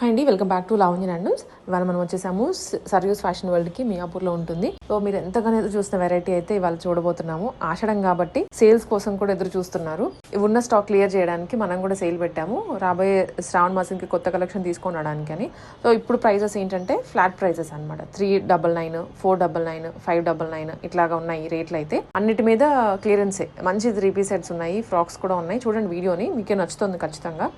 Hi అండి, welcome back to Lavanya handlooms. ఇవాళ మనం వచ్చేసాము సర్యూస్ ఫ్యాషన్ వరల్డ్కి, మియాపూర్లో ఉంటుంది. సో మీరు ఎంతగానో ఎదురు చూస్తున్న వెరైటీ అయితే ఇవాళ చూడబోతున్నాము. ఆషాఢం కాబట్టి సేల్స్ కోసం కూడా ఎదురు చూస్తున్నారు. ఉన్న స్టాక్ క్లియర్ చేయడానికి మనం కూడా సేల్ పెట్టాము, రాబోయే శ్రావణ మాసంకి కొత్త కలెక్షన్ తీసుకొనడానికి అని. సో ఇప్పుడు ప్రైజెస్ ఏంటంటే ఫ్లాట్ ప్రైజెస్ అనమాట. 399, 499, 599 ఇట్లాగా ఉన్నాయి రేట్లు. అయితే అన్నిటి మీద క్లియరెన్సే. మంచి 3 పీస్ సెట్స్ ఉన్నాయి, ఫ్రాక్స్ కూడా ఉన్నాయి. చూడండి వీడియోని, మీకే నచ్చుతుంది ఖచ్చితంగా.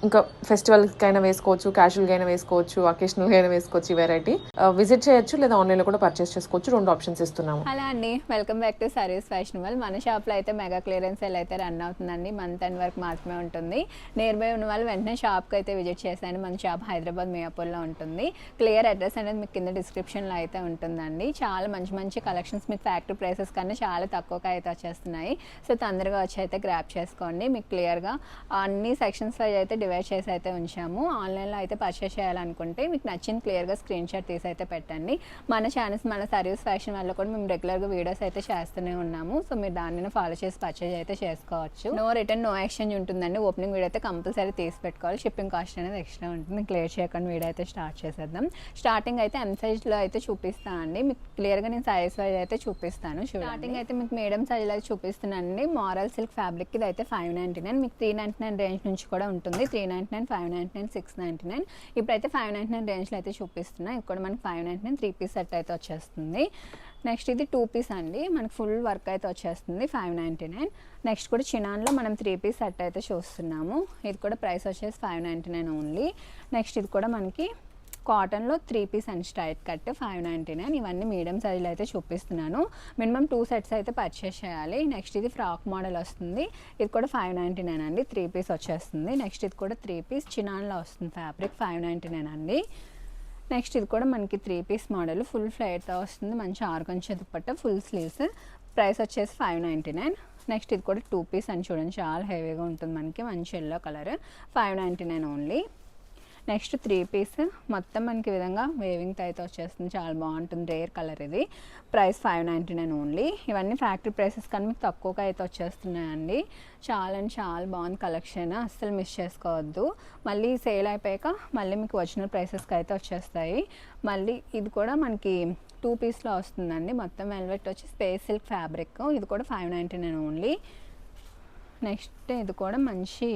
ఇంకా ఫెస్టివల్కి అయినా వేసుకోవచ్చు, క్యాజువల్గా అయినా వేసుకోవచ్చు, అకేషనల్గా అయినా వేసుకోవచ్చు. ఈ వెరైటీ విజిట్ చేయొచ్చు లేదా ఆన్లైన్లో కూడా పర్చేస్ చేసుకోవచ్చు. 2 ఆప్షన్స్ ఇస్తున్నాము. అలా అండి, welcome back to service fashionable. మన షాప్లో అయితే మెగా క్లియరెన్స్ సేల్ అయితే రన్ అవుతుందండి. మంత్ ఎండ్ వరకు మాత్రమే ఉంటుంది. నియర్ బై ఉన్న వాళ్ళు వెంటనే షాప్కి అయితే విజిట్ చేసేయండి. మన షాప్ హైదరాబాద్ మియాపూర్లో ఉంటుంది. క్లియర్ అడ్రస్ అనేది మీకు కింద డిస్క్రిప్షన్లో అయితే ఉంటుందండి. చాలా మంచి మంచి కలెక్షన్స్ మీకు ఫ్యాక్టరీ ప్రైసెస్ కన్నా చాలా తక్కువగా అయితే వచ్చేస్తున్నాయి. సో తొందరగా వచ్చి అయితే గ్రాప్ చేసుకోండి. మీకు క్లియర్గా అన్ని సెక్షన్స్ వైజ్ అయితే డివైడ్ చేసి అయితే ఉంచాము. ఆన్లైన్లో అయితే పర్చేస్ చేయాలనుకుంటే మీకు నచ్చిన క్లియర్గా స్క్రీన్ షాట్ తీసి అయితే పెట్టండి. మన ఛానల్స్, మన సర్వీస్ ఫ్యాషన్ వల్ల కూడా మేము రెగ్యులర్గా వీడియోస్ అయితే చేస్తూనే ఉన్నాము. సో మీరు దానిని ఫాలో చేసి పర్చేజ్ అయితే చేసుకోవచ్చు. నో రిటర్న్, నో ఎక్స్చేంజ్ ఉంటుందండి. ఓపెనింగ్ వీడియో అయితే కంపల్సరీ తీసి పెట్టుకోవాలి. షిప్పింగ్ కాస్ట్ అనేది ఎక్స్ట్రా ఉంటుంది. క్లియర్ చేయకుండా వీడియో అయితే స్టార్ట్ చేసేద్దాం. స్టార్టింగ్ అయితే ఎం సైజ్లో అయితే చూపిస్తాను అండి. మీకు క్లియర్గా నేను సైజ్ వైజ్ అయితే చూపిస్తాను. స్టార్టింగ్ అయితే మీకు మీడియం సైజ్లో అయితే చూపిస్తున్నానండి. మారల్ సిల్క్ ఫ్యాబ్రిక్ ఇది అయితే 599, మీకు 399 రేంజ్ నుంచి కూడా ఉంటుంది. 399, 599, 699. ఇప్పుడైతే 599 రేంజ్లో అయితే చూపిస్తున్నాయి. ఇక్కడ మనకి 599 3 పీస్ సెట్ అయితే వచ్చేస్తుంది. నెక్స్ట్ ఇది 2 పీస్ అండి, మనకి ఫుల్ వర్క్ అయితే వచ్చేస్తుంది 599. నెక్స్ట్ కూడా చినాన్లో మనం 3 పీస్ సెట్ అయితే చూస్తున్నాము. ఇది కూడా ప్రైస్ వచ్చేసి 599 ఓన్లీ. నెక్స్ట్ ఇది కూడా మనకి కాటన్లో 3 పీస్ అండ్ స్ట్రైట్ కట్ 599. ఇవన్నీ మీడియం సైజులో అయితే చూపిస్తున్నాను. మినిమం 2 సెట్స్ అయితే పర్చేస్ చేయాలి. నెక్స్ట్ ఇది ఫ్రాక్ మోడల్ వస్తుంది. ఇది కూడా 599 అండి, 3 పీస్ వచ్చేస్తుంది. నెక్స్ట్ ఇది కూడా 3 పీస్ చినాన్లో వస్తుంది ఫ్యాబ్రిక్ 599 అండి. నెక్స్ట్ ఇది కూడా మనకి 3 పీస్ మోడల్ ఫుల్ ఫ్లైట్తో వస్తుంది. మంచి ఆర్గంచా దుపట్టా, ఫుల్ స్లీవ్స్. ప్రైస్ వచ్చేసి 599. నెక్స్ట్ ఇది కూడా 2 పీస్ అని చూడండి, చాలా హెవీగా ఉంటుంది మనకి. మంచి yellow colour 599 only. Next 3 piece మొత్తం మనకి విధంగా వేవింగ్తో అయితే వచ్చేస్తుంది. చాలా బాగుంటుంది, రేర్ కలర్ ఇది. Price 599 only. ఇవన్నీ ఫ్యాక్టరీ ప్రైసెస్ కానీ మీకు తక్కువగా అయితే వచ్చేస్తున్నాయండి. చాలా అంటే చాలా బాగుంది కలెక్షన్, అస్సలు మిస్ చేసుకోవద్దు. మళ్ళీ సేల్ అయిపోయాక మళ్ళీ మీకు ఒరిజినల్ ప్రైసెస్కి అయితే వచ్చేస్తాయి. మళ్ళీ ఇది కూడా మనకి 2 పీస్లో వస్తుందండి. మొత్తం వెల్వెట్ వచ్చి స్పేస్ సిల్క్ ఫ్యాబ్రిక్. ఇది కూడా 599 ఓన్లీ. నెక్స్ట్ ఇది కూడా మంచి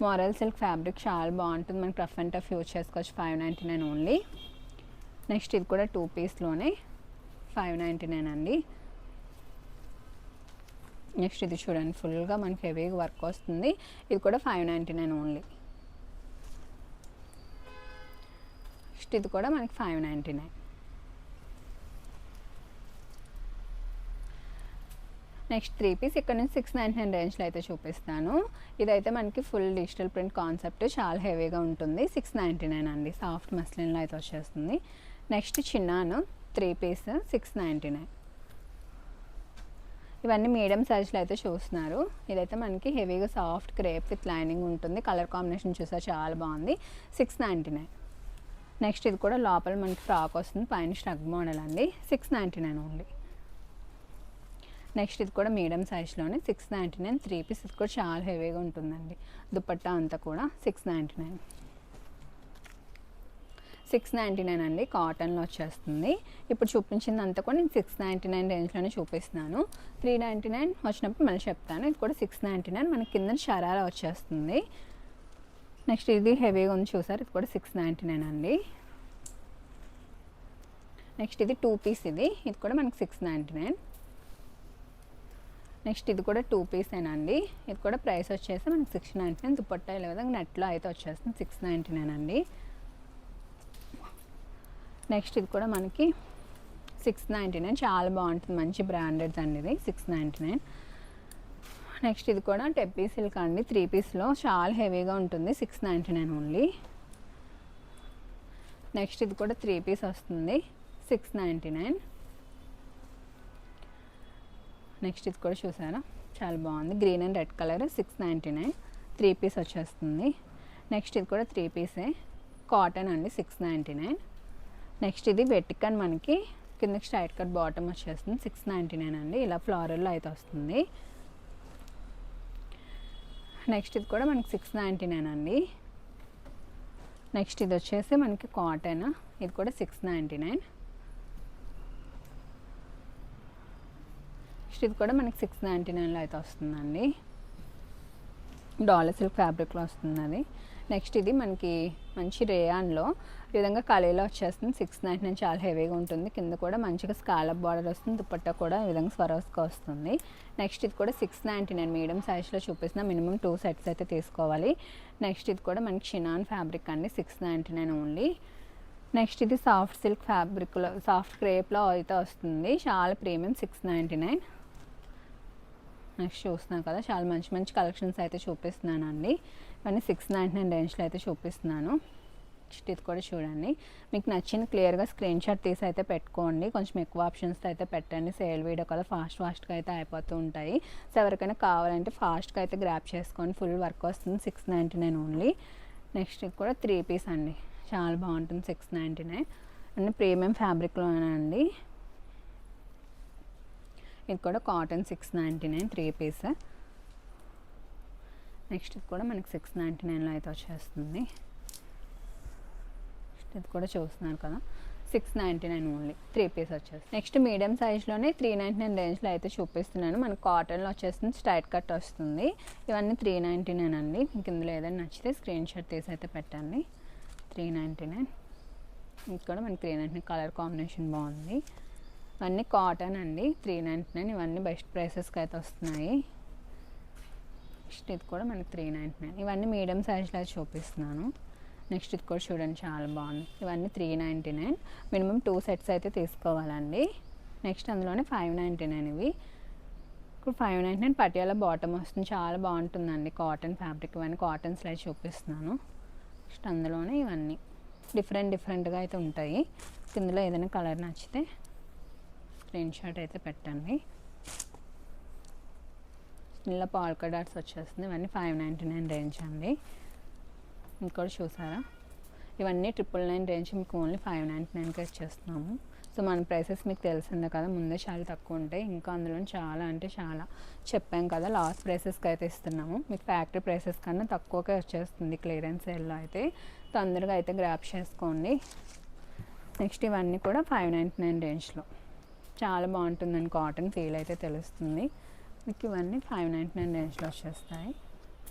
మారల్ సిల్క్ ఫ్యాబ్రిక్, చాలా బాగుంటుంది. మనకి రఫ్ అండ్ టఫ్ యూజ్ చేసుకోవచ్చు. 599 ఓన్లీ. నెక్స్ట్ ఇది కూడా 2 పీస్లోనే 599 అండి. నెక్స్ట్ ఇది చూడండి, ఫుల్గా మనకి హెవీగా వర్క్ వస్తుంది. ఇది కూడా 599 ఓన్లీ. నెక్స్ట్ ఇది కూడా మనకి 599. నెక్స్ట్ 3 పీస్ ఇక్కడ నుంచి 699 రేంజ్లో అయితే చూపిస్తాను. ఇదైతే మనకి ఫుల్ డిజిటల్ ప్రింట్ కాన్సెప్ట్, చాలా హెవీగా ఉంటుంది. 699 అండి, సాఫ్ట్ మస్లిన్లో అయితే వచ్చేస్తుంది. నెక్స్ట్ చిన్నాను 3 పీస్ 699. ఇవన్నీ మీడియం సైజ్లో అయితే చూస్తున్నారు. ఇదైతే మనకి హెవీగా సాఫ్ట్ క్రేప్ విత్ లైనింగ్ ఉంటుంది. కలర్ కాంబినేషన్ చూసారు, చాలా బాగుంది. 699. నెక్స్ట్ ఇది కూడా లోపల మనకి ఫ్రాక్ వస్తుంది, పైన స్ట్రగ్ మోడల్ అండి. 699 ఓన్లీ. నెక్స్ట్ ఇది కూడా మీడియం సైజ్లోనే 699, 3 పీస్. ఇది కూడా చాలా హెవీగా ఉంటుందండి. దుపట్టా అంతా కూడా 699. 699 అండి, కాటన్లో వచ్చేస్తుంది. ఇప్పుడు చూపించిందంతా కూడా నేను 699 రేంజ్లోనే చూపిస్తున్నాను. 399 వచ్చినప్పుడు మళ్ళీ చెప్తాను. ఇది కూడా 699, మనకి కింద షరారా వచ్చేస్తుంది. నెక్స్ట్ ఇది హెవీగా ఉంది చూసారు, ఇది కూడా 699 అండి. నెక్స్ట్ ఇది 2 పీస్, ఇది కూడా మనకి 699. నెక్స్ట్ ఇది కూడా 2 పీసేనండి. ఇది కూడా ప్రైస్ వచ్చేసి మనకి 699. దుపట్టా ఇలా విధంగా నెట్లో అయితే వచ్చేస్తుంది 699 అండి. నెక్స్ట్ ఇది కూడా మనకి 699, చాలా బాగుంటుంది, మంచి బ్రాండెడ్ అండి ఇది 699. నెక్స్ట్ ఇది కూడా టెప్పీ సిల్క్ అండి, 3 పీస్లో చాలా హెవీగా ఉంటుంది. 699 ఓన్లీ. నెక్స్ట్ ఇది కూడా 3 పీస్ వస్తుంది, 699. నెక్స్ట్ ఇది కూడా చూసారా, చాలా బాగుంది, green and red colour 699. 3 piece వచ్చేస్తుంది. నెక్స్ట్ ఇది కూడా 3 పీసే, కాటన్ అండి 699. నెక్స్ట్ ఇది వెట్టికన్, మనకి కిందకి స్ట్రైట్ కట్ బాటమ్ వచ్చేస్తుంది 699 అండి. ఇలా ఫ్లోరల్లో అయితే వస్తుంది. నెక్స్ట్ ఇది కూడా మనకి 699 అండి. నెక్స్ట్ ఇది వచ్చేసి మనకి కాటన్, ఇది కూడా 699. నెక్స్ట్ ఇది కూడా మనకి 699లో అయితే వస్తుందండి. డాలర్ సిల్క్ ఫ్యాబ్రిక్లో వస్తుంది అది. నెక్స్ట్ ఇది మనకి మంచి రేయాన్లో ఈ విధంగా కలీలో వచ్చేస్తుంది. 699 చాలా హెవీగా ఉంటుంది. కింద కూడా మంచిగా స్కాలప్ బార్డర్ వస్తుంది. దుపట్టా కూడా ఈ విధంగా స్వరోస్గా వస్తుంది. నెక్స్ట్ ఇది కూడా 699 మీడియం సైజ్లో చూపిస్తున్నా. మినిమం 2 సెట్స్ అయితే తీసుకోవాలి. నెక్స్ట్ ఇది కూడా మనకి షినాన్ ఫ్యాబ్రిక్ అండి, 699 ఓన్లీ. నెక్స్ట్ ఇది సాఫ్ట్ సిల్క్ ఫ్యాబ్రిక్లో, సాఫ్ట్ క్రేప్లో అయితే వస్తుంది. చాలా ప్రీమియం, 699. నెక్స్ట్ చూస్తున్నాను కదా, చాలా మంచి మంచి కలెక్షన్స్ అయితే చూపిస్తున్నాను అండి. ఇవన్నీ 699 రేంజ్లో అయితే చూపిస్తున్నాను. నెక్స్ట్ ఇది కూడా చూడండి. మీకు నచ్చిన క్లియర్గా స్క్రీన్ షాట్ తీసి అయితే పెట్టుకోండి. కొంచెం ఎక్కువ ఆప్షన్స్తో అయితే పెట్టండి. సేల్ వీడియో కదా ఫాస్ట్గా అయితే అయిపోతూ ఉంటాయి. సో ఎవరికైనా కావాలంటే ఫాస్ట్గా అయితే గ్రాప్ చేసుకోండి. ఫుల్ వర్క్ వస్తుంది, 699 ఓన్లీ. నెక్స్ట్ ఇది కూడా 3 పీస్ అండి, చాలా బాగుంటుంది, 699. అన్నీ ప్రీమియం ఫ్యాబ్రిక్లోనండి. ఇది కూడా కాటన్, 699 3 పీస్. నెక్స్ట్ ఇది కూడా మనకి 699లో అయితే వచ్చేస్తుంది. ఇది కూడా చూస్తున్నారు కదా, 699 ఓన్లీ, 3 పీస్ వచ్చేస్తుంది. నెక్స్ట్ మీడియం సైజ్లోనే 399 రేంజ్లో అయితే చూపిస్తున్నాను. మనకి కాటన్లో వచ్చేస్తుంది, స్ట్రైట్ కట్ వస్తుంది. ఇవన్నీ 399 అండి. మీకు ఇందులో ఏదైనా నచ్చితే స్క్రీన్ షాట్ తీసి అయితే పెట్టండి. 399. ఇది కూడా మనకి 399 కలర్ కాంబినేషన్ బాగుంది. ఇవన్నీ కాటన్ అండి, 399. ఇవన్నీ బెస్ట్ ప్రైసెస్కి అయితే వస్తున్నాయి. నెక్స్ట్ ఇది కూడా మనకి 399. ఇవన్నీ మీడియం సైజ్లో అయితే చూపిస్తున్నాను. నెక్స్ట్ ఇది కూడా చూడండి, చాలా బాగుంది. ఇవన్నీ 399. మినిమం 2 సెట్స్ అయితే తీసుకోవాలండి. నెక్స్ట్ అందులోనే 599 ఇవి. ఇప్పుడు 599 పటియాలా బాటమ్ వస్తుంది, చాలా బాగుంటుందండి. కాటన్ ఫ్యాబ్రిక్, ఇవన్నీ కాటన్ స్లైడ్ చూపిస్తున్నాను. నెక్స్ట్ అందులోనే ఇవన్నీ డిఫరెంట్గా అయితే ఉంటాయి. ఇందులో ఏదైనా కలర్ నచ్చితే స్క్రీన్ షాట్ అయితే పెట్టండి. ఇలా పాల్కా డాట్స్ వచ్చేస్తుంది. ఇవన్నీ 599 రేంజ్ అండి. ఇంకోటి చూసారా, ఇవన్నీ 999 రేంజ్, మీకు ఓన్లీ 599కి ఇచ్చేస్తున్నాము. సో మన ప్రైసెస్ మీకు తెలిసిందే కదా, ముందే చాలా తక్కువ ఉంటాయి. ఇంకా అందులో చాలా అంటే చాలా చెప్పాం కదా, లాస్ట్ ప్రైసెస్కి అయితే ఇస్తున్నాము. మీకు ఫ్యాక్టరీ ప్రైసెస్ కన్నా తక్కువకే వచ్చేస్తుంది క్లియరెన్స్ సేల్లో అయితే. తొందరగా అయితే గ్రాప్ చేసుకోండి. నెక్స్ట్ ఇవన్నీ కూడా 599 రేంజ్లో చాలా బాగుంటుందని కాటన్ ఫీల్ అయితే తెలుస్తుంది మీకు. ఇవన్నీ 599 రేంజ్లో వచ్చేస్తాయి.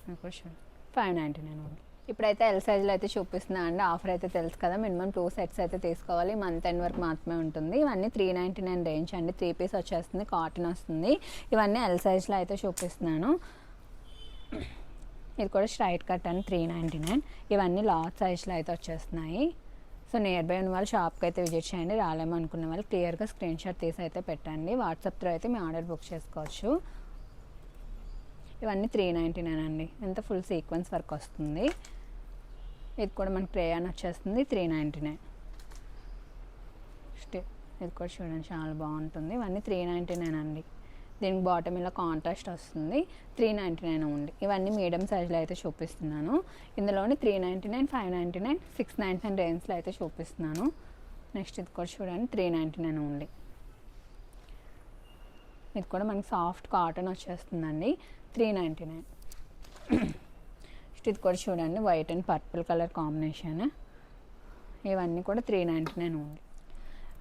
599 ఓన్లీ. ఇప్పుడైతే ఎల్ సైజ్లో అయితే చూపిస్తున్నా అండి. ఆఫర్ అయితే తెలుసు కదా, మినిమం 2 సెట్స్ అయితే తీసుకోవాలి. మంత్ ఎండ్ వరకు మాత్రమే ఉంటుంది. ఇవన్నీ 399 రేంజ్ అండి. 3 పీస్ వచ్చేస్తుంది, కాటన్ వస్తుంది. ఇవన్నీ ఎల్ సైజ్లో అయితే చూపిస్తున్నాను. ఇది కూడా స్ట్రైట్ కట్ అని 399. ఇవన్నీ లార్జ్ సైజ్లో అయితే వచ్చేస్తున్నాయి. సో నియర్ బై ఉన్న వాళ్ళు షాప్కి అయితే విజిట్ చేయండి. రాలేమో అనుకున్న వాళ్ళు క్లియర్గా స్క్రీన్ షాట్ తీసి అయితే పెట్టండి. వాట్సాప్ త్రూ అయితే మీ ఆర్డర్ బుక్ చేసుకోవచ్చు. ఇవన్నీ 399 అండి. ఎంత ఫుల్ సీక్వెన్స్ వర్క్ వస్తుంది. ఇది కూడా మనకి రేయాన్ వచ్చేస్తుంది, 399. ఇది కూడా చూడండి, చాలా బాగుంటుంది. ఇవన్నీ 399 అండి. దీనికి బాటమ్ ఇలా కాంట్రాస్ట్ వస్తుంది, 399 ఉంది. ఇవన్నీ మీడియం సైజులో అయితే చూపిస్తున్నాను. ఇందులోని 399, 599, 699 రేంజ్లో అయితే చూపిస్తున్నాను. నెక్స్ట్ ఇది కూడా చూడండి, 399 ఉంది. ఇది కూడా మనకి సాఫ్ట్ కాటన్ వచ్చేస్తుందండి, 399. ఇది కూడా చూడండి, white and purple colour combination. ఇవన్నీ కూడా 399 ఉంది.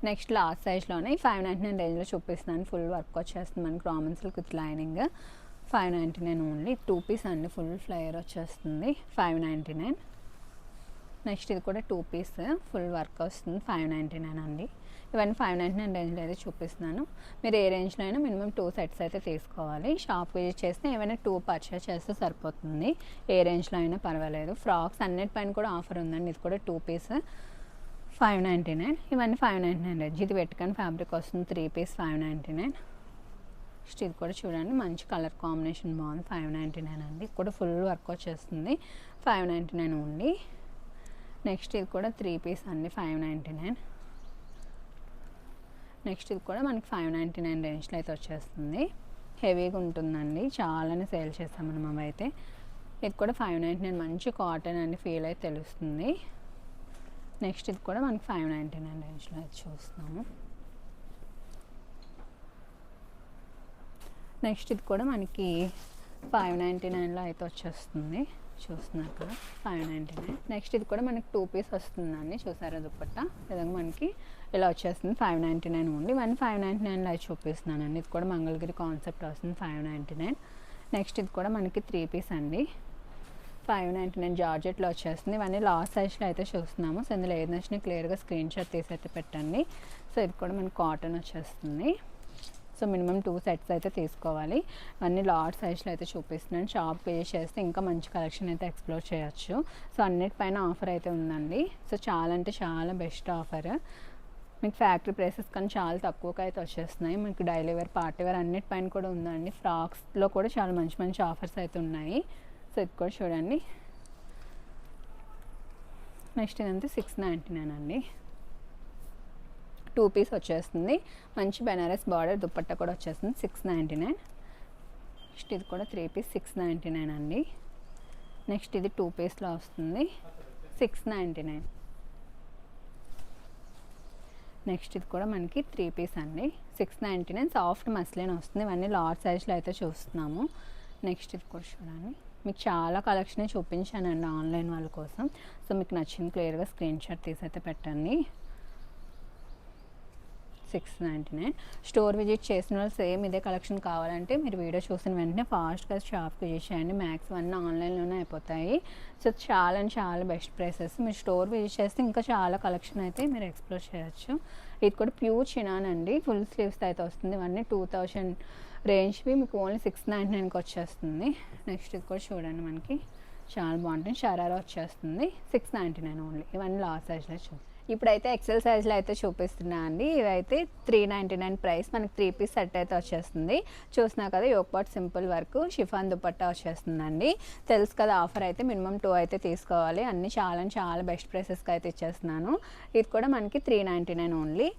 నెక్స్ట్ లాస్ట్ సైజ్లోనే 599 రేంజ్లో చూపిస్తున్నాను. ఫుల్ వర్క్ వచ్చేస్తుంది మనకి Roman silk with lining, 599 only. 2 piece అండి, ఫుల్ ఫ్లయర్ వచ్చేస్తుంది, 599. నెక్స్ట్ ఇది కూడా 2 పీస్ ఫుల్ వర్క్ వస్తుంది, 599 అండి. ఇవన్నీ 599 రేంజ్లో అయితే చూపిస్తున్నాను. మీరు ఏ రేంజ్లో అయినా మినిమం 2 సెట్స్ అయితే తీసుకోవాలి. షాప్ విజిట్ చేస్తే ఏమైనా 2 పర్చేస్ చేస్తే సరిపోతుంది. ఏ రేంజ్లో అయినా పర్వాలేదు. ఫ్రాక్స్ అన్నిటిపైన కూడా ఆఫర్ ఉందండి. ఇది కూడా 2 పీస్ 599. ఇవన్నీ 599 రేంజ్. ఇది వెట్కన్ ఫ్యాబ్రిక్ వస్తుంది, 3 పీస్ 599. నెక్స్ట్ ఇది కూడా చూడండి, మంచి కలర్ కాంబినేషన్ బాగుంది, 599 అండి. ఇది కూడా ఫుల్ వర్క్ వచ్చేస్తుంది, 599 ఓన్లీ. నెక్స్ట్ ఇది కూడా 3 పీస్ అండి, 599. నెక్స్ట్ ఇది కూడా మనకి 599 రేంజ్లో అయితే వచ్చేస్తుంది. హెవీగా ఉంటుందండి, చాలానే సేల్ చేస్తాం మనం అవైతే. ఇది కూడా 599, మంచి కాటన్ అండి, ఫీల్ అయితే తెలుస్తుంది. నెక్స్ట్ ఇది కూడా మనకి 599 రేంజ్లో అయితే చూస్తున్నాము. నెక్స్ట్ ఇది కూడా మనకి 599లో అయితే వచ్చేస్తుంది, చూస్తున్నారు కదా 599. నెక్స్ట్ ఇది కూడా మనకి 2 పీస్ వస్తుందండి, చూసారా దుపట్టా విధంగా మనకి ఇలా వచ్చేస్తుంది 599 ఓన్లీ. 599 అవి చూపిస్తున్నానండి. ఇది కూడా మంగళగిరి కాన్సెప్ట్ వస్తుంది 599. నెక్స్ట్ ఇది కూడా మనకి 3 పీస్ అండి 599 జార్జెట్లో వచ్చేస్తుంది. ఇవన్నీ లాస్ట్ సైజ్లో అయితే చూస్తున్నాము. సో ఇందులో ఏది నచ్చినా క్లియర్గా స్క్రీన్ షాట్ తీసి అయితే పెట్టండి. సో ఇది కూడా మనకి కాటన్ వచ్చేస్తుంది. సో మినిమం 2 సెట్స్ అయితే తీసుకోవాలి. అన్ని లార్జ్ సైజ్లో అయితే చూపిస్తున్నాను. షాప్ విజిట్ చేస్తే ఇంకా మంచి కలెక్షన్ అయితే ఎక్స్ప్లోర్ చేయొచ్చు. సో అన్నిటిపైన ఆఫర్ అయితే ఉందండి. సో చాలా అంటే చాలా బెస్ట్ ఆఫర్. మీకు ఫ్యాక్టరీ ప్రైసెస్ కానీ చాలా తక్కువగా అయితే వచ్చేస్తున్నాయి. మీకు డైలీ వేర్, పార్టీ వేర్ అన్నిటిపైన కూడా ఉందండి. ఫ్రాక్స్లో కూడా చాలా మంచి మంచి ఆఫర్స్ అయితే ఉన్నాయి. సో ఇది కూడా చూడండి. నెక్స్ట్ ఇదంతా 699 అండి. 2 పీస్ వచ్చేస్తుంది. మంచి బెనారస్ బార్డర్ దుపట్టా కూడా వచ్చేస్తుంది 699. నెక్స్ట్ ఇది కూడా 3 పీస్ 699 అండి. నెక్స్ట్ ఇది 2 పీస్లో వస్తుంది 699. నెక్స్ట్ ఇది కూడా మనకి 3 పీస్ అండి 699. సాఫ్ట్ మస్లిన్ వస్తుంది. ఇవన్నీ లార్జ్ సైజ్లో అయితే చూస్తున్నాము. నెక్స్ట్ ఇది కూడా చూడండి. మీకు చాలా కలెక్షన్ చూపించానండి ఆన్లైన్ వాళ్ళ కోసం. సో మీకు నచ్చింది క్లియర్గా స్క్రీన్ షాట్ తీసి అయితే పెట్టండి. 699. స్టోర్ విజిట్ చేసిన వాళ్ళు సేమ్ ఇదే కలెక్షన్ కావాలంటే మీరు వీడియో చూసిన వెంటనే ఫాస్ట్గా షాప్కి విజిట్ చేయండి. మ్యాక్స్ అన్నీ ఆన్లైన్లోనే అయిపోతాయి. సో చాలా అంటే చాలా బెస్ట్ ప్రైసెస్. మీరు స్టోర్ విజిట్ చేస్తే ఇంకా చాలా కలెక్షన్ అయితే మీరు ఎక్స్ప్లోర్ చేయొచ్చు. ఇది కూడా ప్యూర్ చినాన్ అండి. ఫుల్ స్లీవ్స్ అయితే వస్తుంది. ఇవన్నీ 2000 రేంజ్వి మీకు ఓన్లీ 699కి వచ్చేస్తుంది. నెక్స్ట్ ఇది కూడా చూడండి, మనకి చాలా బాగుంటుంది. షరారా వచ్చేస్తుంది 699 ఓన్లీ. ఇవన్నీ లార్జ్ సైజ్లో చూసి ఇప్పుడైతే ఎక్సెల్ సైజ్లో అయితే చూపిస్తున్నా అండి. ఇవైతే 399 ప్రైస్. మనకి 3 పీస్ సెట్ అయితే వచ్చేస్తుంది. చూసినా కదా yoke part simple work chiffon dupatta వచ్చేస్తుందండి. తెలుసు కదా ఆఫర్ అయితే మినిమం 2 అయితే తీసుకోవాలి. అన్నీ చాలా చాలా బెస్ట్ ప్రైసెస్కి అయితే ఇచ్చేస్తున్నాను. ఇది కూడా మనకి 399 ఓన్లీ.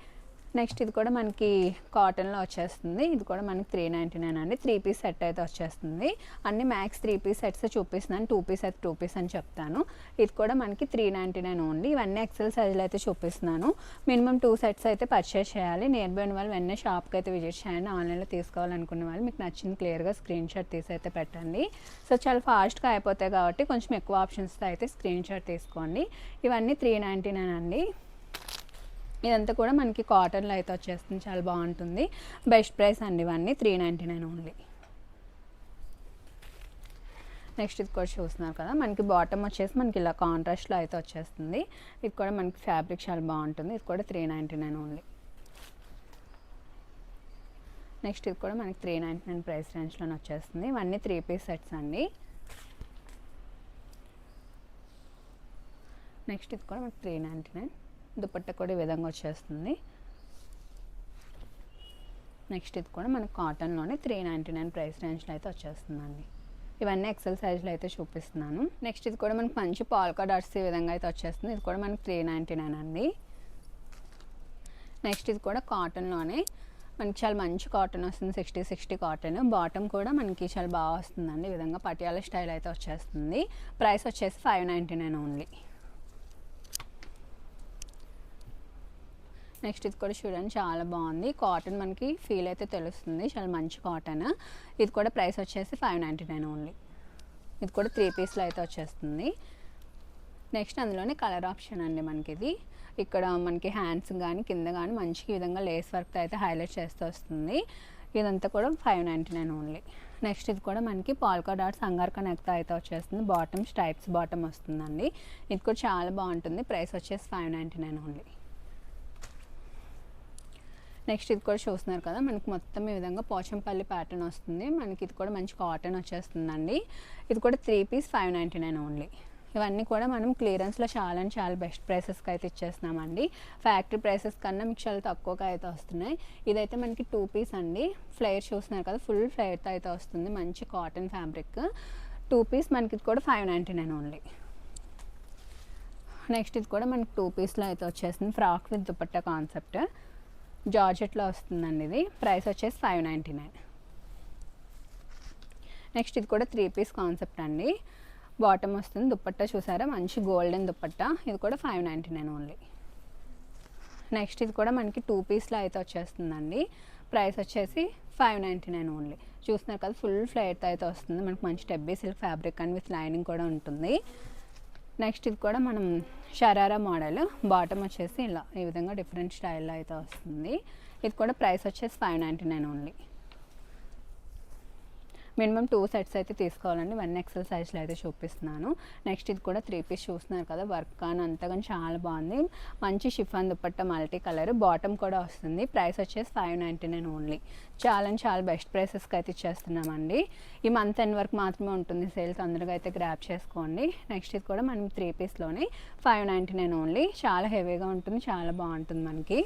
నెక్స్ట్ ఇది కూడా మనకి కాటన్లో వచ్చేస్తుంది. ఇది కూడా మనకి 399 అండి. 3 పీస్ సెట్ అయితే వచ్చేస్తుంది. అన్ని మ్యాక్స్ 3 పీస్ సెట్స్ చూపిస్తున్నాను. 2 పీస్ అయితే 2 పీస్ అని చెప్తాను. ఇది కూడా మనకి 399 ఓన్లీ. ఇవన్నీ ఎక్సెల్ సైజులో అయితే చూపిస్తున్నాను. మినిమం 2 సెట్స్ అయితే పర్చేస్ చేయాలి. నియర్ బై ఉన్న వాళ్ళు వెంటనే షాప్కి అయితే విజిట్ చేయండి. ఆన్లైన్లో తీసుకోవాలనుకున్న వాళ్ళు మీకు నచ్చింది క్లియర్గా స్క్రీన్ షాట్ తీసి అయితే పెట్టండి. సో చాలా ఫాస్ట్గా అయిపోతాయి కాబట్టి కొంచెం ఎక్కువ ఆప్షన్స్తో అయితే స్క్రీన్ షాట్ తీసుకోండి. ఇవన్నీ 399 అండి. ఇదంతా కూడా మనకి కాటన్లో అయితే వచ్చేస్తుంది. చాలా బాగుంటుంది. బెస్ట్ ప్రైస్ అండి. ఇవన్నీ 399 ఓన్లీ. నెక్స్ట్ ఇది కూడా చూస్తున్నారు కదా, మనకి బాటమ్ వచ్చేసి మనకి ఇలా కాంట్రాస్ట్లో అయితే వచ్చేస్తుంది. ఇది కూడా మనకి ఫ్యాబ్రిక్ చాలా బాగుంటుంది. ఇది కూడా 399 ఓన్లీ. నెక్స్ట్ ఇది కూడా మనకి 399 ప్రైస్ రేంజ్లోనే వచ్చేస్తుంది. ఇవన్నీ 3 పీస్ సెట్స్ అండి. నెక్స్ట్ ఇది కూడా మనకి 399. దుపట్టా కూడా ఈ విధంగా వచ్చేస్తుంది. నెక్స్ట్ ఇది కూడా మనకి కాటన్లోనే 399 ప్రైస్ రేంజ్లో అయితే వచ్చేస్తుందండి. ఇవన్నీ ఎక్సెల్ సైజ్లో అయితే చూపిస్తున్నాను. నెక్స్ట్ ఇది కూడా మనకి మంచి పాల్కా డాట్స్ ఈ విధంగా అయితే వచ్చేస్తుంది. ఇది కూడా మనకి 399 అండి. నెక్స్ట్ ఇది కూడా కాటన్లోనే మనకి చాలా మంచి కాటన్ వస్తుంది. 60 కాటన్. బాటమ్ కూడా మనకి చాలా బాగా వస్తుందండి. ఈ విధంగా పటియాల స్టైల్ అయితే వచ్చేస్తుంది. ప్రైస్ వచ్చేసి 599 ఓన్లీ. నెక్స్ట్ ఇది కూడా చూడండి, చాలా బాగుంది. కాటన్ మనకి ఫీల్ అయితే తెలుస్తుంది. చాలా మంచి కాటన్. ఇది కూడా ప్రైస్ వచ్చేసి 599 ఓన్లీ. ఇది కూడా 3 పీస్లో అయితే వచ్చేస్తుంది. నెక్స్ట్ అందులోనే కలర్ ఆప్షన్ అండి మనకి ఇది. ఇక్కడ మనకి హ్యాండ్స్ కానీ కింద కానీ మంచి విధంగా లేస్ వర్క్తో అయితే హైలైట్ చేస్తూ వస్తుంది. ఇదంతా కూడా 599 ఓన్లీ. నెక్స్ట్ ఇది కూడా మనకి పాల్కా డాట్స్ అంగార్కా నెక్తో అయితే వచ్చేస్తుంది. బాటమ్ స్ట్రైప్స్ బాటమ్ వస్తుందండి. ఇది కూడా చాలా బాగుంటుంది. ప్రైస్ వచ్చేసి 599 ఓన్లీ. నెక్స్ట్ ఇది కూడా చూస్తున్నారు కదా, మనకి మొత్తం ఈ విధంగా పోచంపల్లి ప్యాటర్న్ వస్తుంది. మనకి ఇది కూడా మంచి కాటన్ వచ్చేస్తుందండి. ఇది కూడా 3 పీస్ 599 ఓన్లీ. ఇవన్నీ కూడా మనం క్లియరెన్స్లో చాలా చాలా బెస్ట్ ప్రైసెస్కి అయితే ఇచ్చేస్తున్నామండి. ఫ్యాక్టరీ ప్రైసెస్ కన్నా మీకు చాలా తక్కువగా అయితే వస్తున్నాయి. ఇదైతే మనకి 2 పీస్ అండి. ఫ్లేర్ చూస్తున్నారు కదా, ఫుల్ ఫ్లేర్తో అయితే వస్తుంది. మంచి కాటన్ ఫ్యాబ్రిక్. 2 పీస్ మనకి ఇది కూడా 599 ఓన్లీ. నెక్స్ట్ ఇది కూడా మనకి 2 పీస్లో అయితే వచ్చేస్తుంది. ఫ్రాక్ విత్ దుపట్టా కాన్సెప్ట్ జార్జెట్లో వస్తుందండి. ఇది ప్రైస్ వచ్చేసి 599. నెక్స్ట్ ఇది కూడా 3 పీస్ కాన్సెప్ట్ అండి. బాటమ్ వస్తుంది. దుపట్టా చూసారా, మంచి గోల్డెన్ దుపట్టా. ఇది కూడా 599 ఓన్లీ. నెక్స్ట్ ఇది కూడా మనకి 2 పీస్లో అయితే వచ్చేస్తుందండి. ప్రైస్ వచ్చేసి 599 ఓన్లీ. చూస్తున్నారు కదా ఫుల్ ఫ్లేట్ అయితే వస్తుంది మనకు, మంచి టెబ్బీ silk fabric and with lining కూడా ఉంటుంది. నెక్స్ట్ ఇది కూడా మనం షరారా మోడల్, బాటమ్ వచ్చేసి ఇలా ఈ విధంగా డిఫరెంట్ స్టైల్లో అయితే వస్తుంది. ఇది కూడా ప్రైస్ వచ్చేసి 599 ఓన్లీ. మినిమం 2 సెట్స్ అయితే తీసుకోవాలండి. 1XL సైజ్లో అయితే చూపిస్తున్నాను. నెక్స్ట్ ఇది కూడా 3 పీస్ చూస్తున్నారు కదా, వర్క్ కానీ అంతగా చాలా బాగుంది. మంచి chiffon dupatta multi colour, bottom కూడా వస్తుంది. ప్రైస్ వచ్చేసి 599 ఓన్లీ. చాలా బెస్ట్ ప్రైసెస్కి అయితే ఇచ్చేస్తున్నామండి. ఈ మంత్ ఎండ్ వరకు మాత్రమే ఉంటుంది సేల్, తొందరగా అయితే గ్రాప్ చేసుకోండి. నెక్స్ట్ ఇది కూడా మనం 3 పీస్లోనే 599 ఓన్లీ. చాలా హెవీగా ఉంటుంది, చాలా బాగుంటుంది మనకి.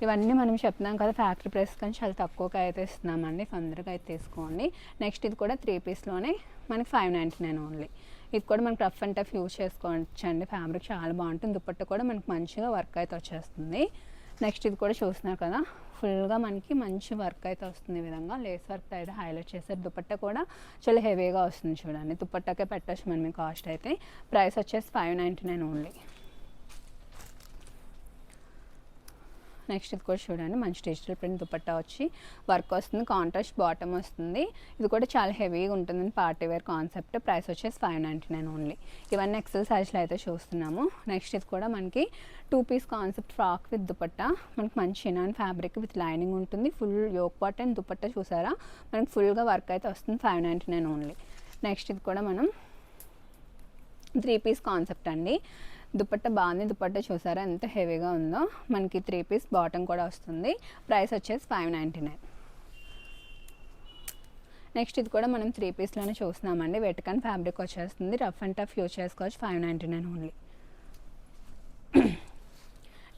ఇవన్నీ మనం చెప్తున్నాం కదా ఫ్యాక్టరీ ప్రైస్ కానీ చాలా తక్కువగా అయితే ఇస్తున్నామండి, తొందరగా అయితే తీసుకోండి. నెక్స్ట్ ఇది కూడా 3 పీస్లోనే మనకి 599 ఓన్లీ. ఇది కూడా మనకి రఫ్ అండ్ టఫ్ యూజ్ చేసుకోవచ్చండి, ఫ్యాబ్రిక్ చాలా బాగుంటుంది. దుపట్టా కూడా మనకి మంచిగా వర్క్ అయితే వచ్చేస్తుంది. నెక్స్ట్ ఇది కూడా చూస్తున్నారు కదా, ఫుల్గా మనకి మంచి వర్క్ అయితే వస్తుంది. ఈ విధంగా లేస్ వర్క్ అయితే హైలైట్ చేశారు. దుపట్టా కూడా చాలా హెవీగా వస్తుంది చూడండి, దుపట్టాకే పెట్టచ్చు మనం కాస్ట్ అయితే. ప్రైస్ వచ్చేసి 599 ఓన్లీ. నెక్స్ట్ ఇది కూడా చూడండి, మంచి డిజిటల్ ప్రింట్ దుపట్టా వచ్చి వర్క్ వస్తుంది, కాంట్రాస్ట్ బాటమ్ వస్తుంది. ఇది కూడా చాలా హెవీగా ఉంటుంది, పార్టీ వేర్ కాన్సెప్ట్. ప్రైస్ వచ్చేసి 599 ఓన్లీ. ఇవన్నీ ఎక్సెల్ సైజ్లో అయితే చూస్తున్నాము. నెక్స్ట్ ఇది కూడా మనకి 2 piece concept frock with dupatta, మనకి మంచి షినాన్ ఫ్యాబ్రిక్ విత్ లైనింగ్ ఉంటుంది. Full yoke part and dupatta చూసారా, మనకి ఫుల్గా వర్క్ అయితే వస్తుంది. 599 ఓన్లీ. నెక్స్ట్ ఇది కూడా మనం 3 పీస్ కాన్సెప్ట్ అండి. దుపట్టా బాగుంది, దుపట్టా చూసారా ఎంత హెవీగా ఉందో. మనకి 3 పీస్ బాటమ్ కూడా వస్తుంది. ప్రైస్ వచ్చేసి 599. నెక్స్ట్ ఇది కూడా మనం 3 పీస్లోనే చూస్తున్నామండి. వెటికన్ ఫ్యాబ్రిక్ వచ్చేస్తుంది, రఫ్ అండ్ టఫ్ యూజ్ చేసుకోవచ్చు. 599 ఓన్లీ.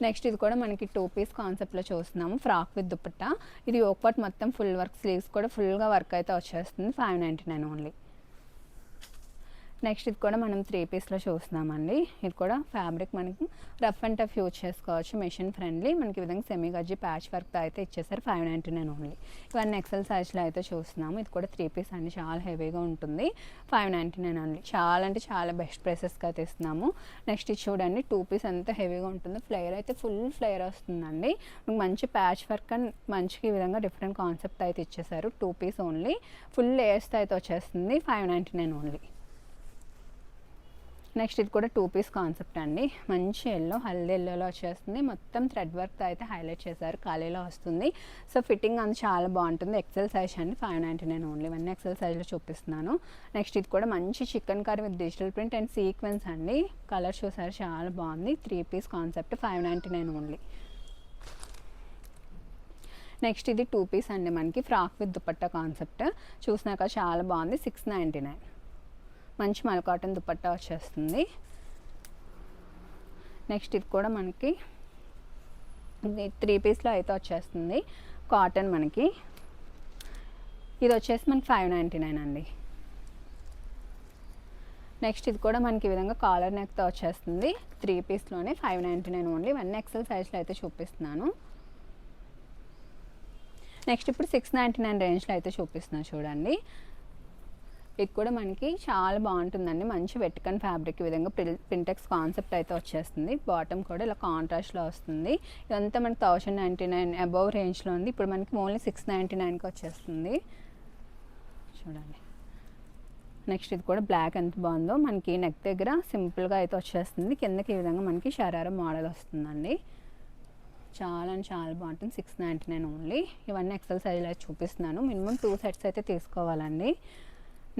నెక్స్ట్ ఇది కూడా మనకి 2 పీస్ కాన్సెప్ట్లో చూస్తున్నాము, ఫ్రాక్ విత్ దుపట్టా. ఇది యోక్ పార్ట్ మొత్తం ఫుల్ వర్క్, స్లీవ్స్ కూడా ఫుల్గా వర్క్ అయితే వచ్చేస్తుంది. 599 ఓన్లీ. నెక్స్ట్ ఇది కూడా మనం 3 పీస్లో చూస్తున్నామండి. ఇది కూడా ఫ్యాబ్రిక్ మనకి రఫ్ అండ్ టఫ్ యూజ్ చేసుకోవచ్చు, మెషిన్ ఫ్రెండ్లీ. మనకి ఈ విధంగా సెమీ గజ్జి ప్యాచ్ వర్క్తో అయితే ఇచ్చేసారు. 599 ఓన్లీ. ఇవన్నీ ఎక్సెల్ సైజ్లో అయితే చూస్తున్నాము. ఇది కూడా 3 పీస్ అండి, చాలా హెవీగా ఉంటుంది. 599 ఓన్లీ. చాలా అంటే చాలా బెస్ట్ ప్రైసెస్కి అయితే ఇస్తున్నాము. నెక్స్ట్ ఇది చూడండి, 2 పీస్ ఎంత హెవీగా ఉంటుందో. ఫ్లేయర్ అయితే ఫుల్ ఫ్లేయర్ వస్తుందండి. మంచి ప్యాచ్ వర్క్ అండ్ మంచిగా ఈ విధంగా డిఫరెంట్ కాన్సెప్ట్ అయితే ఇచ్చేసారు. 2 పీస్ ఓన్లీ, ఫుల్ లేయర్స్తో అయితే వచ్చేస్తుంది. 599 ఓన్లీ. నెక్స్ట్ ఇది కూడా 2 పీస్ కాన్సెప్ట్ అండి. మంచి ఎల్లో, హల్దీ ఎల్లోలో వచ్చేస్తుంది. మొత్తం థ్రెడ్ వర్క్తో అయితే హైలైట్ చేశారు, ఖాళీలో వస్తుంది. సో ఫిట్టింగ్ అంత చాలా బాగుంటుంది. ఎక్సెల్ సైజ్ అండి, 599 ఓన్లీ. ఇవన్నీ ఎక్సెల్ సైజ్లో చూపిస్తున్నాను. నెక్స్ట్ ఇది కూడా మంచి chicken curry with digital print and sequence అండి. కలర్ చూసారు చాలా బాగుంది. 3 పీస్ కాన్సెప్ట్, 599 ఓన్లీ. నెక్స్ట్ ఇది 2 పీస్ అండి, మనకి ఫ్రాక్ విత్ దుపట్టా కాన్సెప్ట్. చూసినాక చాలా బాగుంది. 699. మంచి మల్ కాటన్ దుపట్టా వచ్చేస్తుంది. నెక్స్ట్ ఇది కూడా మనకి 3 పీస్లో అయితే వచ్చేస్తుంది, కాటన్ మనకి. ఇది వచ్చేసి మనకి 599 అండి. నెక్స్ట్ ఇది కూడా మనకి ఈ విధంగా కాలర్ నెక్తో వచ్చేస్తుంది. 3 పీస్లోనే 599 ఓన్లీ. ఇవన్నీ ఎక్సెల్ సైజ్లో అయితే చూపిస్తున్నాను. నెక్స్ట్ ఇప్పుడు 699 రేంజ్లో అయితే చూపిస్తున్నాను చూడండి. ఇది కూడా మనకి చాలా బాగుంటుందండి, మంచి వెటికన్ ఫ్యాబ్రిక్. ఈ విధంగా ప్రింటెక్స్ కాన్సెప్ట్ అయితే వచ్చేస్తుంది. బాటమ్ కూడా ఇలా కాంట్రాస్ట్లో వస్తుంది. ఇదంతా మనకి 1099 అబవ్ రేంజ్లో ఉంది. ఇప్పుడు మనకి ఓన్లీ 699కి వచ్చేస్తుంది చూడండి. నెక్స్ట్ ఇది కూడా బ్లాక్ ఎంత బాగుందో, మనకి నెక్ దగ్గర సింపుల్గా అయితే వచ్చేస్తుంది. కిందకి ఈ విధంగా మనకి షరారా మోడల్ వస్తుందండి. చాలా అంటే చాలా బాగుంటుంది. 699 ఓన్లీ. ఇవన్నీ ఎక్సెల్ సైజ్లో అయితే చూపిస్తున్నాను. మినిమం 2 సెట్స్ అయితే తీసుకోవాలండి.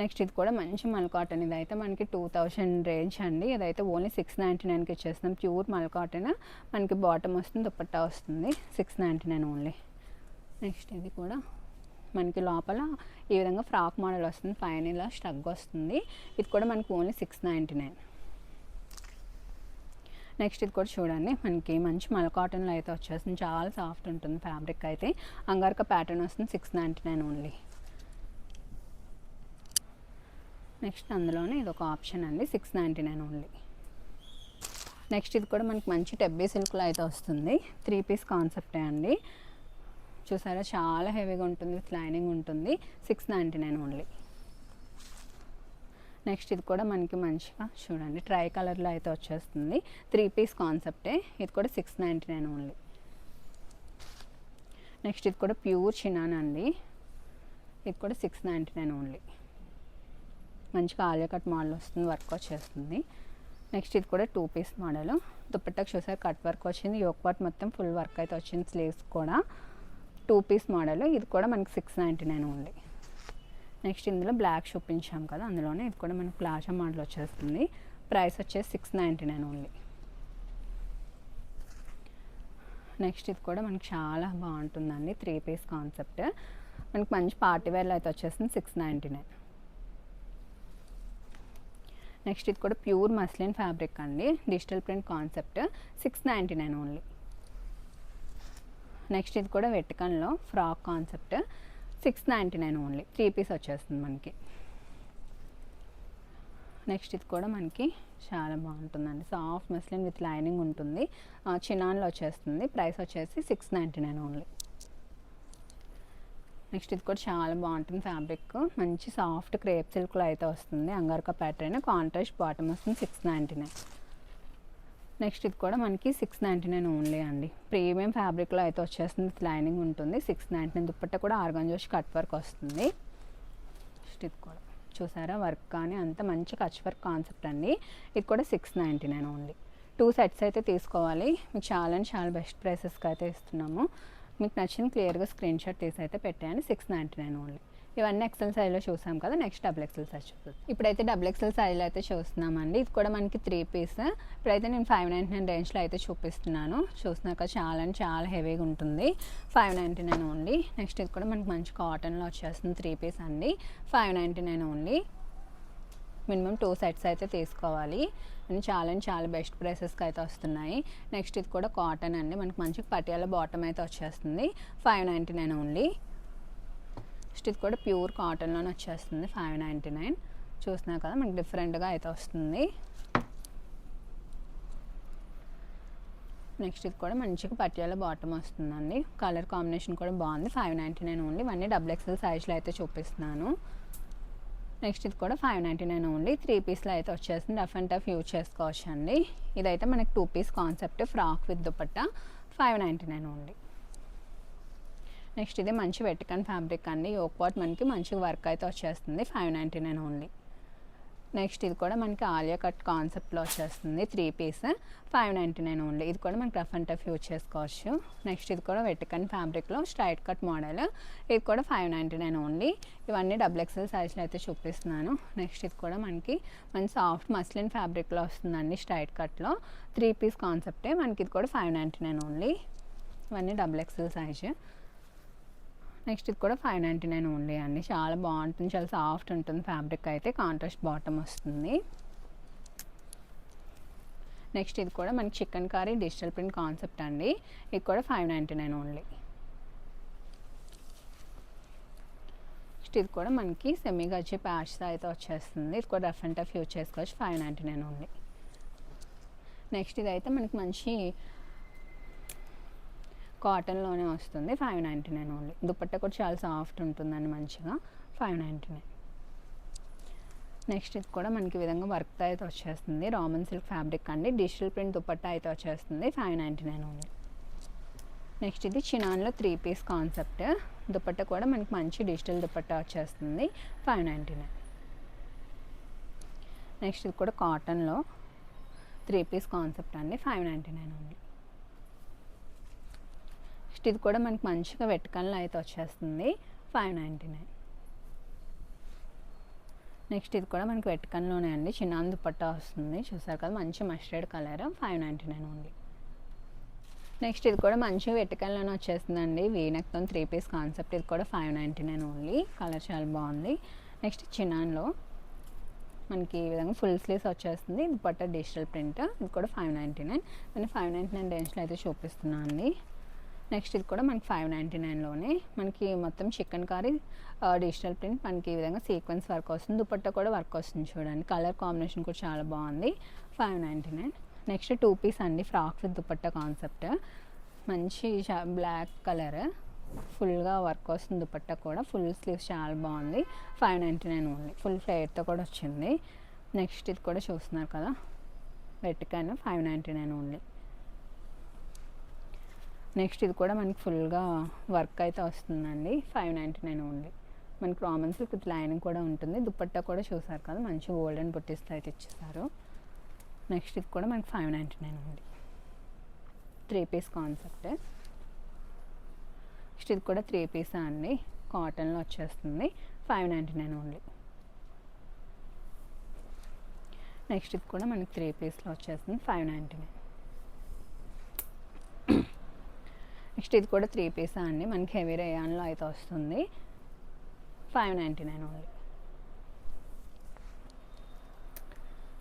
నెక్స్ట్ ఇది కూడా మంచి మల్ కాటన్. ఇదైతే మనకి 2000 రేంజ్ అండి. ఇదైతే ఓన్లీ 699కి ఇచ్చేస్తున్నాం. ప్యూర్ మల్ కాటన్, మనకి బాటమ్ వస్తుంది, దుపట్టా వస్తుంది. 699 ఓన్లీ. నెక్స్ట్ ఇది కూడా మనకి లోపల ఈ విధంగా ఫ్రాక్ మోడల్ వస్తుంది, పైన ఇలా స్టగ్ వస్తుంది. ఇది కూడా మనకి ఓన్లీ 699. నెక్స్ట్ ఇది కూడా చూడండి, మనకి మంచి మల్ కాటన్లో అయితే వచ్చేస్తుంది. చాలా సాఫ్ట్ ఉంటుంది ఫ్యాబ్రిక్ అయితే. అంగార్కా ప్యాటర్న్ వస్తుంది. 699 ఓన్లీ. నెక్స్ట్ అందులోనే ఇది ఒక ఆప్షన్ అండి, 699 ఓన్లీ. నెక్స్ట్ ఇది కూడా మనకి మంచి టెబ్బీ సిల్క్లో అయితే వస్తుంది. 3 పీస్ కాన్సెప్టే అండి. చూసారా చాలా హెవీగా ఉంటుంది, విత్ లైనింగ్ ఉంటుంది. 699 ఓన్లీ. నెక్స్ట్ ఇది కూడా మనకి మంచిగా చూడండి ట్రై కలర్లో అయితే వచ్చేస్తుంది. 3 పీస్ కాన్సెప్టే. ఇది కూడా 699 ఓన్లీ. నెక్స్ట్ ఇది కూడా ప్యూర్ చినాన్ అండి, ఇది కూడా 699 ఓన్లీ. మంచిగా ఆలియా కట్ మోడల్ వస్తుంది, వర్క్ వచ్చేస్తుంది. నెక్స్ట్ ఇది కూడా 2 పీస్ మోడల్. దుపట్టాకు చూసారు కట్ వర్క్ వచ్చింది, యోక్ పార్ట్ మొత్తం ఫుల్ వర్క్ అయితే వచ్చింది, స్లీవ్స్ కూడా 2 పీస్ మోడల్. ఇది కూడా మనకి 699 ఓన్లీ. నెక్స్ట్ ఇందులో బ్లాక్ చూపించాం కదా, అందులోనే ఇది కూడా మనకి ప్లాజా మోడల్ వచ్చేస్తుంది. ప్రైస్ వచ్చేసి 699 ఓన్లీ. నెక్స్ట్ ఇది కూడా మనకి చాలా బాగుంటుందండి, 3 పీస్ కాన్సెప్ట్. మనకి మంచి పార్టీ వేర్లో అయితే వచ్చేస్తుంది 699. నెక్స్ట్ ఇది కూడా ప్యూర్ మస్లిన్ ఫ్యాబ్రిక్ అండి, digital print concept, 699 only. Next ఇది కూడా వెటికన్లో ఫ్రాక్ కాన్సెప్ట్, 699 ఓన్లీ. 3 పీస్ వచ్చేస్తుంది మనకి. నెక్స్ట్ ఇది కూడా మనకి చాలా బాగుంటుందండి, సాఫ్ట్ మస్లిన్ విత్ లైనింగ్ ఉంటుంది, చినాన్లో వచ్చేస్తుంది. ప్రైస్ వచ్చేసి 699 ఓన్లీ. నెక్స్ట్ ఇది కూడా చాలా బాగుంటుంది ఫ్యాబ్రిక్, మంచి సాఫ్ట్ క్రేప్ సిల్క్లో అయితే వస్తుంది. అంగార్కా ప్యాటర్న్, కాంట్రాస్ట్ బాటమ్ వస్తుంది, 699. నెక్స్ట్ ఇది కూడా మనకి 699 ఓన్లీ అండి, ప్రీమియం ఫ్యాబ్రిక్లో అయితే వచ్చేస్తుంది, లైనింగ్ ఉంటుంది, 699. దుపట్టా కూడా ఆర్గాంజోష్ కట్ వర్క్ వస్తుంది. నెక్స్ట్ ఇది కూడా చూసారా వర్క్ కానీ అంత మంచి కచ్ వర్క్ కాన్సెప్ట్ అండి, ఇది కూడా 699 ఓన్లీ. 2 సెట్స్ అయితే తీసుకోవాలి, మీకు చాలా బెస్ట్ ప్రైసెస్కి అయితే ఇస్తున్నాము. మీకు నచ్చిన క్లియర్గా స్క్రీన్ షాట్ తీసి అయితే పెట్టాను, 699 ఓన్లీ. ఇవన్నీ ఎక్సెల్ సైజ్లో చూసాం కదా, నెక్స్ట్ డబుల్ ఎక్సెల్ సైజ్ చూద్దాం. ఇప్పుడైతే డబుల్ ఎక్సెల్ సైజ్లో అయితే చూస్తున్నామండి, ఇది కూడా మనకి 3 పీస్. ఇప్పుడైతే నేను 599 రేంజ్లో అయితే చూపిస్తున్నాను. చూసినాక చాలా హెవీగా ఉంటుంది, 599 ఓన్లీ. నెక్స్ట్ ఇది కూడా మనకి మంచి కాటన్లో వచ్చేస్తుంది, 3 పీస్ అండి, 599 ఓన్లీ. మినిమం 2 సెట్స్ అయితే తీసుకోవాలి, అని చాలా బెస్ట్ ప్రైసెస్కి అయితే వస్తున్నాయి. నెక్స్ట్ ఇది కూడా కాటన్ అండి, మనకి మంచి పటియాల బాటమ్ అయితే వచ్చేస్తుంది, 599 ఓన్లీ. నెక్స్ట్ ఇది కూడా ప్యూర్ కాటన్లోనే వచ్చేస్తుంది, 599. చూసినా కదా మనకి డిఫరెంట్గా అయితే వస్తుంది. నెక్స్ట్ ఇది కూడా మంచిగా పటియాల బాటమ్ వస్తుందండి, కలర్ కాంబినేషన్ కూడా బాగుంది, 599 ఓన్లీ. ఇవన్నీ డబుల్ ఎక్సెల్ సైజ్లో అయితే చూపిస్తున్నాను. నెక్స్ట్ ఇది కూడా 599 ఓన్లీ, 3 పీస్లో అయితే వచ్చేస్తుంది, రఫ్ అండ్ టఫ్ యూజ్ చేసుకోవచ్చు అండి. ఇదైతే మనకి 2 piece concept, frock with dupatta, 599 only. Next ఇది మంచి వెటికన్ ఫ్యాబ్రిక్ అండి, యోక్ పార్ట్ మనకి మంచి వర్క్ అయితే వచ్చేస్తుంది, 599 ఓన్లీ. నెక్స్ట్ ఇది కూడా మనకి ఆలియా కట్ కాన్సెప్ట్లో వచ్చేస్తుంది, 3 పీస్, 599 ఓన్లీ. ఇది కూడా మనకి రఫ్ అండ్ టఫ్ యూజ్ చేసుకోవచ్చు. నెక్స్ట్ ఇది కూడా వెటికన్ ఫ్యాబ్రిక్లో స్ట్రైట్ కట్ మోడల్, ఇది కూడా 599 ఓన్లీ. ఇవన్నీ డబుల్ ఎక్సెల్ సైజ్లో అయితే చూపిస్తున్నాను. నెక్స్ట్ ఇది కూడా మనకి మంచి సాఫ్ట్ మస్లిన్ ఫ్యాబ్రిక్లో వస్తుందండి, స్ట్రైట్ కట్లో, 3 పీస్ కాన్సెప్టే. మనకి ఇది కూడా 599 ఓన్లీ. ఇవన్నీ డబుల్ ఎక్సెల్ సైజ్. నెక్స్ట్ ఇది కూడా 599 ఓన్లీ అండి, చాలా బాగుంటుంది, చాలా సాఫ్ట్ ఉంటుంది ఫ్యాబ్రిక్ అయితే, కాంట్రాస్ట్ బాటమ్ వస్తుంది. నెక్స్ట్ ఇది కూడా మనకి chicken curry digital print concept అండి, ఇది కూడా 599 ఓన్లీ. నెక్స్ట్ ఇది కూడా మనకి సెమీ గజ్జి ప్యాచ్తో అయితే వచ్చేస్తుంది, ఇది కూడా రఫ్ అండ్ టఫ్ యూజ్ చేసుకోవచ్చు, 599 ఓన్లీ. నెక్స్ట్ ఇదైతే మనకి మంచి కాటన్లోనే వస్తుంది, 599 ఓన్లీ. దుపట్టా కూడా చాలా సాఫ్ట్ ఉంటుందండి, మంచిగా, 599. నెక్స్ట్ ఇది కూడా మనకి విధంగా వర్క్తో అయితే వచ్చేస్తుంది, రామన్ సిల్క్ ఫ్యాబ్రిక్ అండి, డిజిటల్ ప్రింట్ దుపట్టా అయితే వచ్చేస్తుంది, 599 ఓన్లీ. నెక్స్ట్ ఇది చినాన్లో 3 పీస్ కాన్సెప్ట్, దుపట్టా కూడా మనకి మంచి డిజిటల్ దుపట్టా వచ్చేస్తుంది, 599. నెక్స్ట్ ఇది కూడా కాటన్లో 3 పీస్ కాన్సెప్ట్ అండి, 599 ఓన్లీ. నెక్స్ట్ ఇది కూడా మనకి మంచిగా వెటికన్లో అయితే వచ్చేస్తుంది, 599. నెక్స్ట్ ఇది కూడా మనకి వెటికన్లోనే అండి, చిన్న దుపట్టా వస్తుంది, చూసారు కదా మంచి మస్టర్డ్ కలర్, 599 ఓన్లీ. నెక్స్ట్ ఇది కూడా మంచి వెటికన్లోనే వచ్చేస్తుందండి, వీనెక్తో 3 పీస్ కాన్సెప్ట్, ఇది కూడా 599 ఓన్లీ. కలర్ చాలా బాగుంది. నెక్స్ట్ చినాన్లో మనకి ఈ విధంగా ఫుల్ స్లీవ్స్ వచ్చేస్తుంది, దుపట్టా డిజిటల్ ప్రింట్, ఇది కూడా 599. నేను 599 రేంజ్లో అయితే చూపిస్తున్నాను అండి. నెక్స్ట్ ఇది కూడా మనకి 599లోనే మనకి మొత్తం చికెన్ కర్రీ డిజిటల్ ప్రింట్, మనకి ఈ విధంగా సీక్వెన్స్ వర్క్ వస్తుంది, దుపట్టా కూడా వర్క్ వస్తుంది చూడండి, కలర్ కాంబినేషన్ కూడా చాలా బాగుంది, 599. నెక్స్ట్ 2 పీస్ అండి, ఫ్రాక్ విత్ దుపట్టా కాన్సెప్ట్, మంచి బ్లాక్ కలర్, ఫుల్గా వర్క్ వస్తుంది, దుపట్టా కూడా ఫుల్ స్లీవ్స్ చాలా బాగుంది, 599 ఓన్లీ. ఫుల్ ఫ్లేర్తో కూడా వచ్చింది. నెక్స్ట్ ఇది కూడా చూస్తున్నారు కదా వెటికన్, 599 ఓన్లీ. నెక్స్ట్ ఇది కూడా మనకి ఫుల్గా వర్క్ అయితే వస్తుందండి. 599 ఓన్లీ. మనకి రామన్ సిల్క్ విత్ లైనింగ్ కూడా ఉంటుంది. దుపట్టా కూడా చూసారు కదా, మంచి గోల్డెన్ బుట్టీస్తో అయితే ఇచ్చేసారు. నెక్స్ట్ ఇది కూడా మనకి 599 ఉంది. 3 పీస్ కాన్సెప్ట్. నెక్స్ట్ ఇది కూడా 3 పీస్ అండి, కాటన్లో వచ్చేస్తుంది. 599 ఓన్లీ. నెక్స్ట్ ఇది కూడా మనకి 3 పీస్లో వచ్చేస్తుంది. 599. నెక్స్ట్ ఇది కూడా 3 పీస్ అండి, మనకి హెవీ రేయాన్లో అయితే వస్తుంది. 599 ఓన్లీ.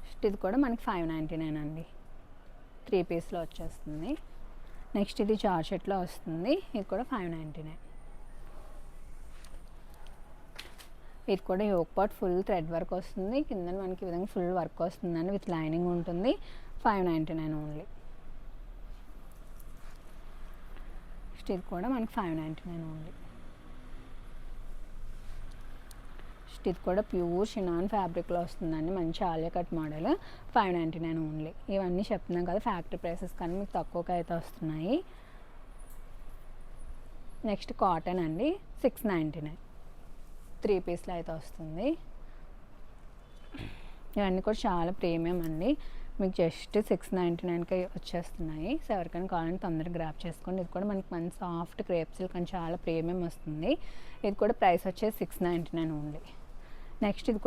నెక్స్ట్ ఇది కూడా మనకి 599 అండి, 3 పీస్లో వచ్చేస్తుంది. నెక్స్ట్ ఇది జార్జెట్లో వస్తుంది. ఇది కూడా 599. ఇది కూడా yoke part full thread work వస్తుంది. కింద మనకి ఈ విధంగా ఫుల్ వర్క్ వస్తుందండి, విత్ లైనింగ్ ఉంటుంది. 599 ఓన్లీ. నెక్స్ట్ ఇది కూడా మనకి 599 ఓన్లీ. నెక్స్ట్ ఇది కూడా ప్యూర్ షినాన్ ఫ్యాబ్రిక్లో వస్తుందండి, మంచి ఆలియా కట్ మోడల్. 599 ఓన్లీ. ఇవన్నీ చెప్తున్నాం కదా ఫ్యాక్టరీ ప్రైసెస్, కానీ మీకు తక్కువకి అయితే వస్తున్నాయి. నెక్స్ట్ కాటన్ అండి, 699. 3 పీస్లో అయితే వస్తుంది. ఇవన్నీ కూడా చాలా ప్రీమియం అండి, మీకు జస్ట్ 699కి వచ్చేస్తున్నాయి. సో ఎవరికైనా కావాలంటే తొందరగా గ్రాప్ చేసుకోండి. ఇది కూడా మనకి మంచి సాఫ్ట్ క్రేప్ సిల్క్ అని చాలా ప్రీమియం వస్తుంది. ఇది కూడా ప్రైస్ వచ్చేసి 699 ఓన్లీ. నెక్స్ట్ ఇది